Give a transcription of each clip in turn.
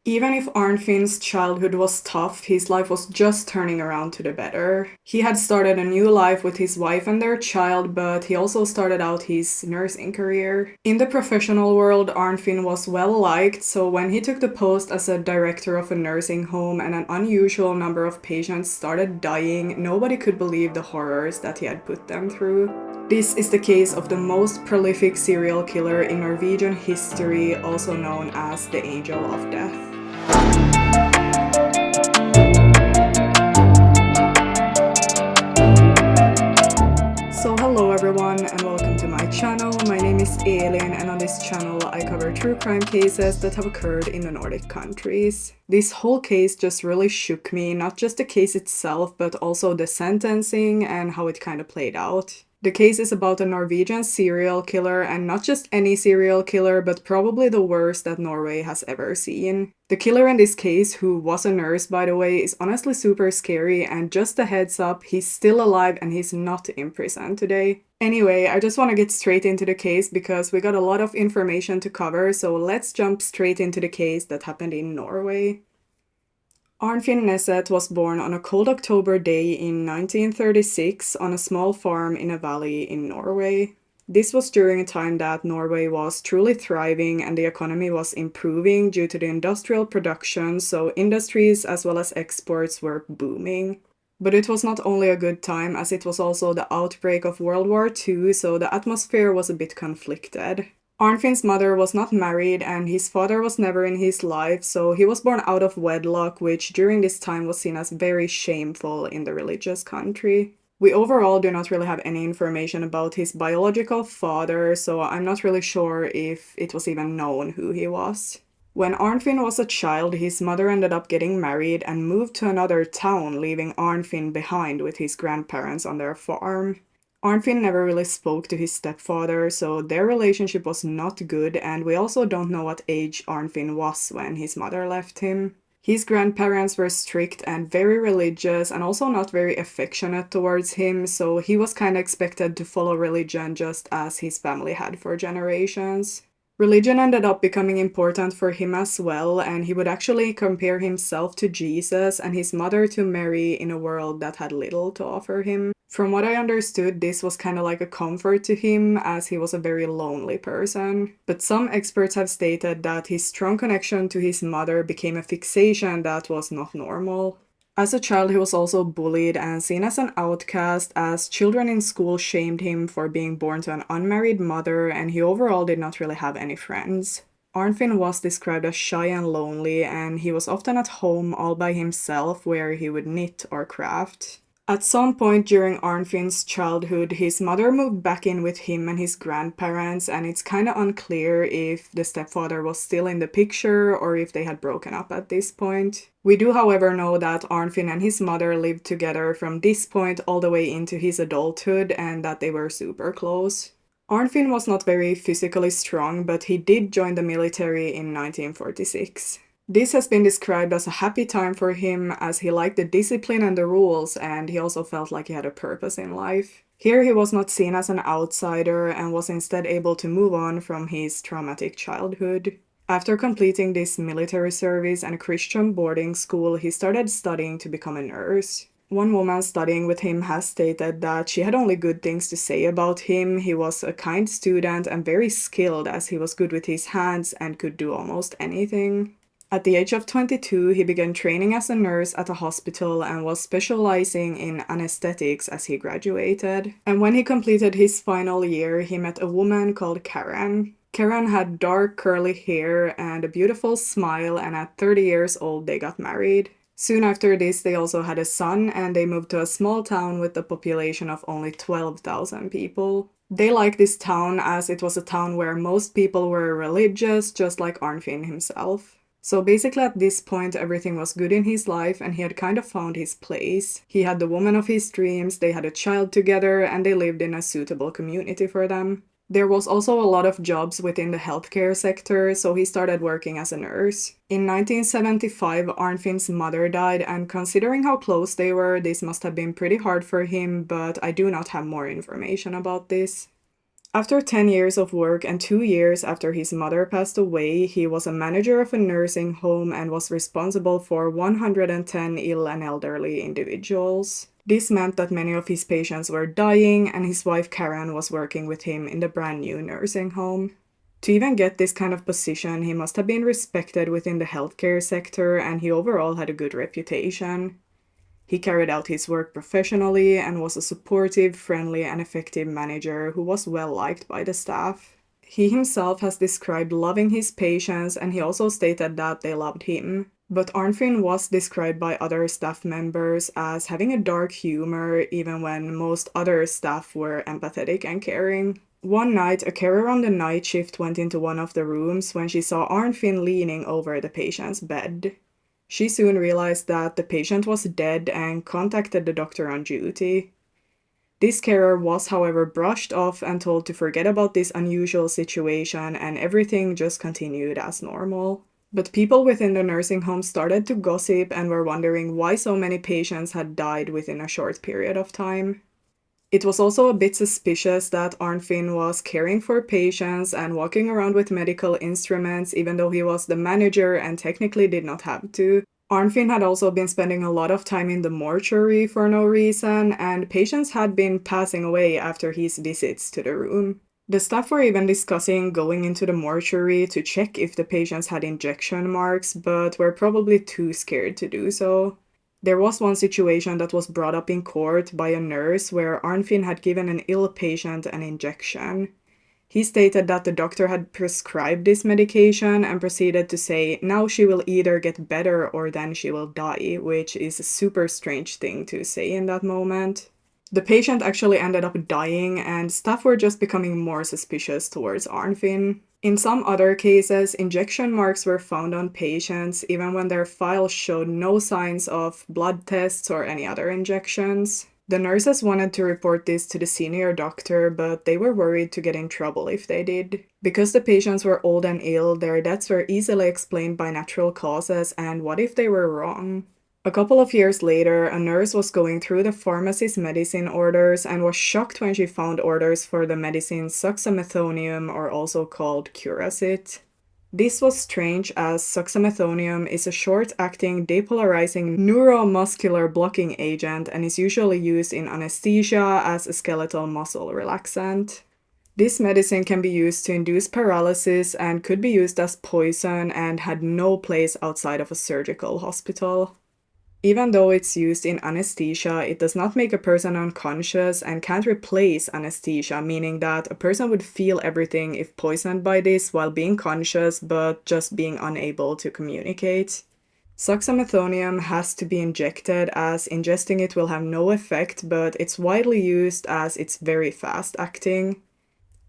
Even if Arnfinn's childhood was tough, his life was just turning around to the better. He had started a new life with his wife and their child, but he also started out his nursing career. In the professional world, Arnfinn was well liked, so when he took the post as a director of a nursing home and an unusual number of patients started dying, nobody could believe the horrors that he had put them through. This is the case of the most prolific serial killer in Norwegian history, also known as the Angel of Death. So hello everyone and welcome to my channel. My name is Elin and on this channel I cover true crime cases that have occurred in the Nordic countries. This whole case just really shook me, not just the case itself but also the sentencing and how it kind of played out. The case is about a Norwegian serial killer, and not just any serial killer, but probably the worst that Norway has ever seen. The killer in this case, who was a nurse by the way, is honestly super scary, and just a heads up, he's still alive and he's not in prison today. Anyway, I just want to get straight into the case because we got a lot of information to cover, so let's jump straight into the case that happened in Norway. Arnfinn Nesset was born on a cold October day in 1936 on a small farm in a valley in Norway. This was during a time that Norway was truly thriving and the economy was improving due to the industrial production, so industries as well as exports were booming. But it was not only a good time, as it was also the outbreak of World War II, so the atmosphere was a bit conflicted. Arnfinn's mother was not married and his father was never in his life, so he was born out of wedlock, which during this time was seen as very shameful in the religious country. We overall do not really have any information about his biological father, so I'm not really sure if it was even known who he was. When Arnfinn was a child, his mother ended up getting married and moved to another town, leaving Arnfinn behind with his grandparents on their farm. Arnfinn never really spoke to his stepfather, so their relationship was not good, and we also don't know what age Arnfinn was when his mother left him. His grandparents were strict and very religious and also not very affectionate towards him, so he was kind of expected to follow religion just as his family had for generations. Religion ended up becoming important for him as well, and he would actually compare himself to Jesus and his mother to Mary in a world that had little to offer him. From what I understood, this was kind of like a comfort to him as he was a very lonely person. But some experts have stated that his strong connection to his mother became a fixation that was not normal. As a child, he was also bullied and seen as an outcast, as children in school shamed him for being born to an unmarried mother, and he overall did not really have any friends. Arnfinn was described as shy and lonely, and he was often at home all by himself where he would knit or craft. At some point during Arnfinn's childhood, his mother moved back in with him and his grandparents, and it's kind of unclear if the stepfather was still in the picture or if they had broken up at this point. We do, however, know that Arnfinn and his mother lived together from this point all the way into his adulthood and that they were super close. Arnfinn was not very physically strong, but he did join the military in 1946. This has been described as a happy time for him as he liked the discipline and the rules, and he also felt like he had a purpose in life. Here he was not seen as an outsider and was instead able to move on from his traumatic childhood. After completing this military service and Christian boarding school, he started studying to become a nurse. One woman studying with him has stated that she had only good things to say about him. He was a kind student and very skilled as he was good with his hands and could do almost anything. At the age of 22, he began training as a nurse at a hospital and was specializing in anesthetics as he graduated. And when he completed his final year, he met a woman called Karen. Karen had dark curly hair and a beautiful smile, and at 30 years old they got married. Soon after this, they also had a son, and they moved to a small town with a population of only 12,000 people. They liked this town as it was a town where most people were religious, just like Arnfinn himself. So basically at this point everything was good in his life and he had kind of found his place. He had the woman of his dreams, they had a child together, and they lived in a suitable community for them. There was also a lot of jobs within the healthcare sector, so he started working as a nurse. In 1975, Arnfinn's mother died, and considering how close they were, this must have been pretty hard for him, but I do not have more information about this. After 10 years of work and 2 years after his mother passed away, he was a manager of a nursing home and was responsible for 110 ill and elderly individuals. This meant that many of his patients were dying, and his wife Karen was working with him in the brand new nursing home. To even get this kind of position, he must have been respected within the healthcare sector, and he overall had a good reputation. He carried out his work professionally and was a supportive, friendly, and effective manager who was well liked by the staff. He himself has described loving his patients, and he also stated that they loved him. But Arnfinn was described by other staff members as having a dark humor, even when most other staff were empathetic and caring. One night, a carer on the night shift went into one of the rooms when she saw Arnfinn leaning over the patient's bed. She soon realized that the patient was dead and contacted the doctor on duty. This carer was, however, brushed off and told to forget about this unusual situation, and everything just continued as normal. But people within the nursing home started to gossip and were wondering why so many patients had died within a short period of time. It was also a bit suspicious that Arnfinn was caring for patients and walking around with medical instruments even though he was the manager and technically did not have to. Arnfinn had also been spending a lot of time in the mortuary for no reason, and patients had been passing away after his visits to the room. The staff were even discussing going into the mortuary to check if the patients had injection marks, but were probably too scared to do so. There was one situation that was brought up in court by a nurse where Arnfinn had given an ill patient an injection. He stated that the doctor had prescribed this medication and proceeded to say, now she will either get better or then she will die, which is a super strange thing to say in that moment. The patient actually ended up dying, and staff were just becoming more suspicious towards Arnfinn. In some other cases, injection marks were found on patients even when their files showed no signs of blood tests or any other injections. The nurses wanted to report this to the senior doctor, but they were worried to get in trouble if they did. Because the patients were old and ill, their deaths were easily explained by natural causes, and what if they were wrong? A couple of years later, a nurse was going through the pharmacy's medicine orders and was shocked when she found orders for the medicine suxamethonium, or also called Curacit. This was strange as suxamethonium is a short-acting depolarizing neuromuscular blocking agent and is usually used in anesthesia as a skeletal muscle relaxant. This medicine can be used to induce paralysis and could be used as poison and had no place outside of a surgical hospital. Even though it's used in anesthesia, it does not make a person unconscious and can't replace anesthesia, meaning that a person would feel everything if poisoned by this while being conscious but just being unable to communicate. Suxamethonium has to be injected as ingesting it will have no effect, but it's widely used as it's very fast acting.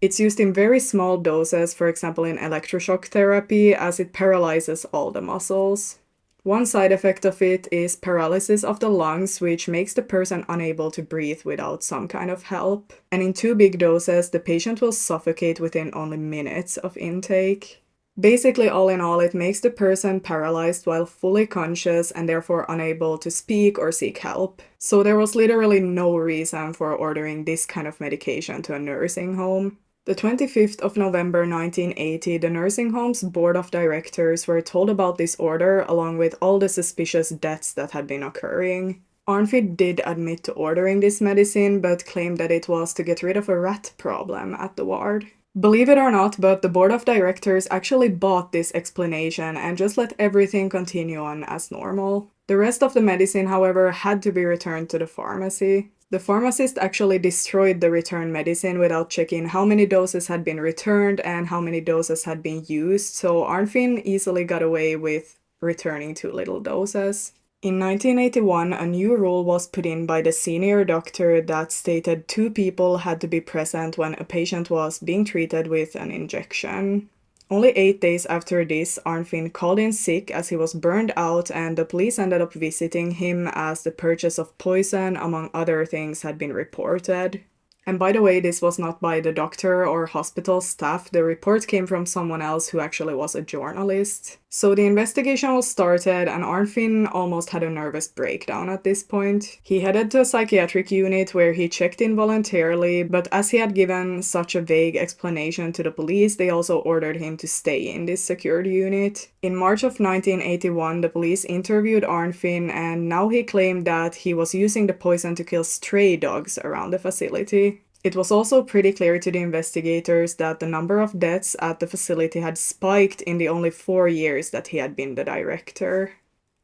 It's used in very small doses, for example in electroshock therapy, as it paralyzes all the muscles. One side effect of it is paralysis of the lungs, which makes the person unable to breathe without some kind of help. And in too big doses, the patient will suffocate within only minutes of intake. Basically, all in all, it makes the person paralyzed while fully conscious and therefore unable to speak or seek help. So there was literally no reason for ordering this kind of medication to a nursing home. The 25th of November 1980, the nursing home's board of directors were told about this order along with all the suspicious deaths that had been occurring. Arnfinn did admit to ordering this medicine, but claimed that it was to get rid of a rat problem at the ward. Believe it or not, but the board of directors actually bought this explanation and just let everything continue on as normal. The rest of the medicine, however, had to be returned to the pharmacy. The pharmacist actually destroyed the returned medicine without checking how many doses had been returned and how many doses had been used, so Arnfinn easily got away with returning too little doses. In 1981, a new rule was put in by the senior doctor that stated 2 people had to be present when a patient was being treated with an injection. Only 8 days after this, Arnfinn called in sick as he was burned out, and the police ended up visiting him as the purchase of poison, among other things, had been reported. And by the way, this was not by the doctor or hospital staff. The report came from someone else who actually was a journalist. So the investigation was started and Arnfinn almost had a nervous breakdown at this point. He headed to a psychiatric unit where he checked in voluntarily, but as he had given such a vague explanation to the police, they also ordered him to stay in this secured unit. In March of 1981, the police interviewed Arnfinn and now he claimed that he was using the poison to kill stray dogs around the facility. It was also pretty clear to the investigators that the number of deaths at the facility had spiked in the only 4 years that he had been the director.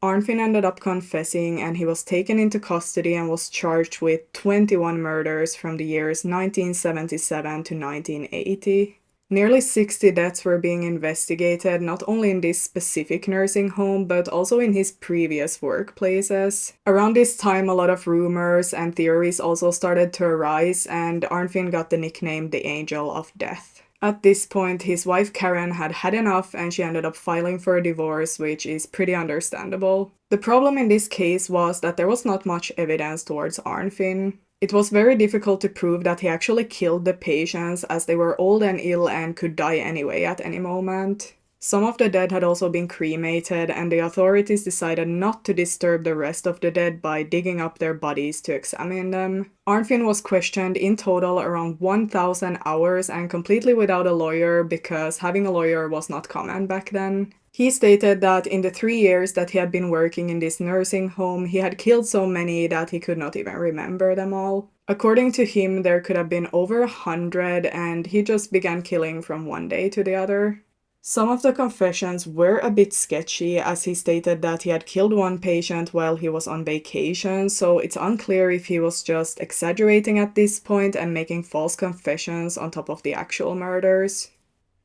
Arnfinn ended up confessing and he was taken into custody and was charged with 21 murders from the years 1977 to 1980. Nearly 60 deaths were being investigated, not only in this specific nursing home, but also in his previous workplaces. Around this time, a lot of rumors and theories also started to arise, and Arnfinn got the nickname the Angel of Death. At this point, his wife Karen had had enough and she ended up filing for a divorce, which is pretty understandable. The problem in this case was that there was not much evidence towards Arnfinn. It was very difficult to prove that he actually killed the patients as they were old and ill and could die anyway at any moment. Some of the dead had also been cremated and the authorities decided not to disturb the rest of the dead by digging up their bodies to examine them. Arnfinn was questioned in total around 1,000 hours and completely without a lawyer because having a lawyer was not common back then. He stated that in the 3 years that he had been working in this nursing home, he had killed so many that he could not even remember them all. According to him, there could have been over 100, and he just began killing from one day to the other. Some of the confessions were a bit sketchy, as he stated that he had killed one patient while he was on vacation, so it's unclear if he was just exaggerating at this point and making false confessions on top of the actual murders.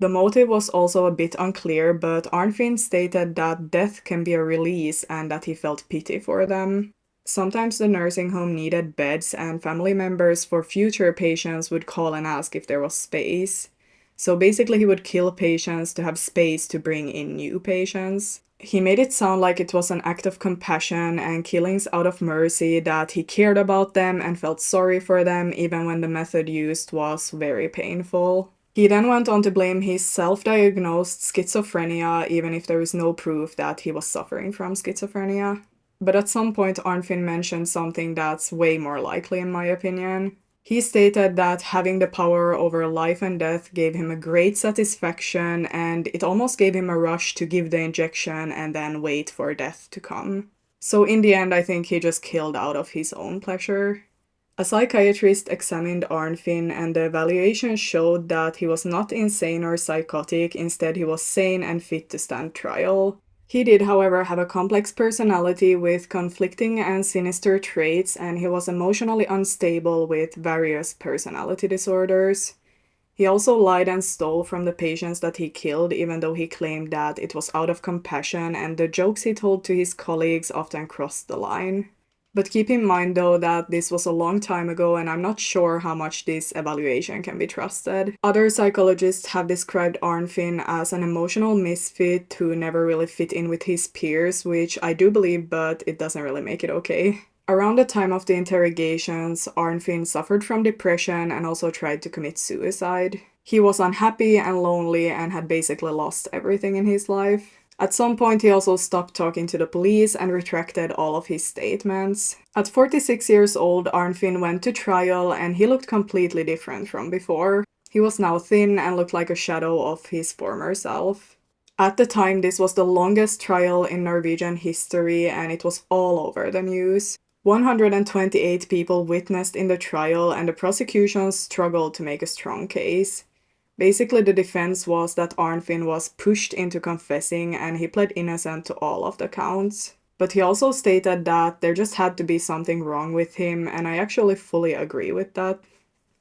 The motive was also a bit unclear, but Arnfinn stated that death can be a release and that he felt pity for them. Sometimes the nursing home needed beds and family members for future patients would call and ask if there was space. So basically he would kill patients to have space to bring in new patients. He made it sound like it was an act of compassion and killings out of mercy, that he cared about them and felt sorry for them even when the method used was very painful. He then went on to blame his self-diagnosed schizophrenia, even if there is no proof that he was suffering from schizophrenia. But at some point, Arnfinn mentioned something that's way more likely in my opinion. He stated that having the power over life and death gave him a great satisfaction, and it almost gave him a rush to give the injection and then wait for death to come. So in the end, I think he just killed out of his own pleasure. A psychiatrist examined Arnfinn and the evaluation showed that he was not insane or psychotic, instead he was sane and fit to stand trial. He did, however, have a complex personality with conflicting and sinister traits, and he was emotionally unstable with various personality disorders. He also lied and stole from the patients that he killed, even though he claimed that it was out of compassion, and the jokes he told to his colleagues often crossed the line. But keep in mind though that this was a long time ago and I'm not sure how much this evaluation can be trusted. Other psychologists have described Arnfinn as an emotional misfit who never really fit in with his peers, which I do believe, but it doesn't really make it okay. Around the time of the interrogations, Arnfinn suffered from depression and also tried to commit suicide. He was unhappy and lonely and had basically lost everything in his life. At some point, he also stopped talking to the police and retracted all of his statements. At 46 years old, Arnfinn went to trial and he looked completely different from before. He was now thin and looked like a shadow of his former self. At the time, this was the longest trial in Norwegian history and it was all over the news. 128 people witnessed in the trial and the prosecution struggled to make a strong case. Basically, the defense was that Arnfinn was pushed into confessing and he pled innocent to all of the counts. But he also stated that there just had to be something wrong with him, and I actually fully agree with that.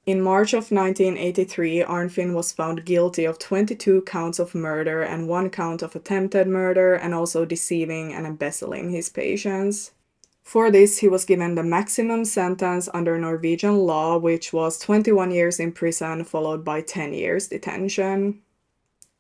In March of 1983, Arnfinn was found guilty of 22 counts of murder and 1 count of attempted murder, and also deceiving and embezzling his patients. For this, he was given the maximum sentence under Norwegian law, which was 21 years in prison followed by 10 years detention.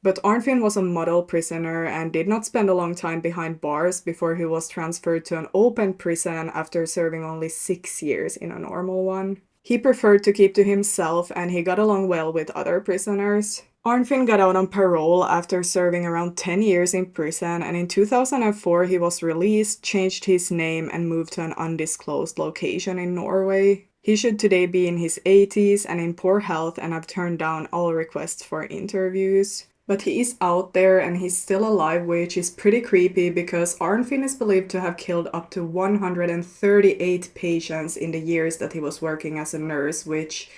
But Arnfinn was a model prisoner and did not spend a long time behind bars before he was transferred to an open prison after serving only 6 years in a normal one. He preferred to keep to himself and he got along well with other prisoners. Arnfinn got out on parole after serving around 10 years in prison, and in 2004 he was released, changed his name, and moved to an undisclosed location in Norway. He should today be in his 80s and in poor health and have turned down all requests for interviews. But he is out there and he's still alive, which is pretty creepy because Arnfinn is believed to have killed up to 138 patients in the years that he was working as a nurse, which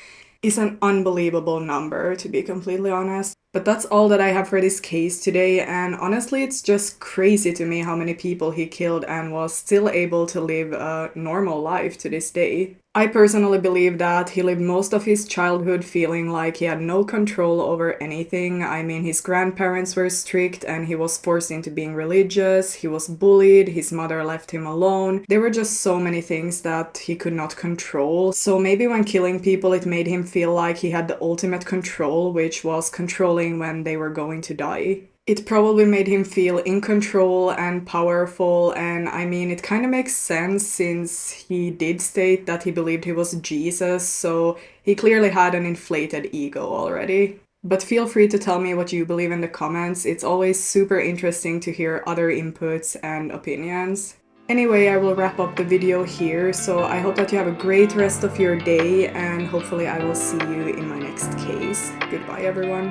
is an unbelievable number, to be completely honest. But that's all that I have for this case today, and honestly it's just crazy to me how many people he killed and was still able to live a normal life to this day. I personally believe that he lived most of his childhood feeling like he had no control over anything. I mean, his grandparents were strict and he was forced into being religious, he was bullied, his mother left him alone. There were just so many things that he could not control. So maybe when killing people it made him feel like he had the ultimate control, which was controlling when they were going to die. It probably made him feel in control and powerful, and I mean, it kind of makes sense since he did state that he believed he was Jesus, so he clearly had an inflated ego already. But feel free to tell me what you believe in the comments. It's always super interesting to hear other inputs and opinions. Anyway, I will wrap up the video here, so I hope that you have a great rest of your day, and hopefully I will see you in my next case. Goodbye, everyone.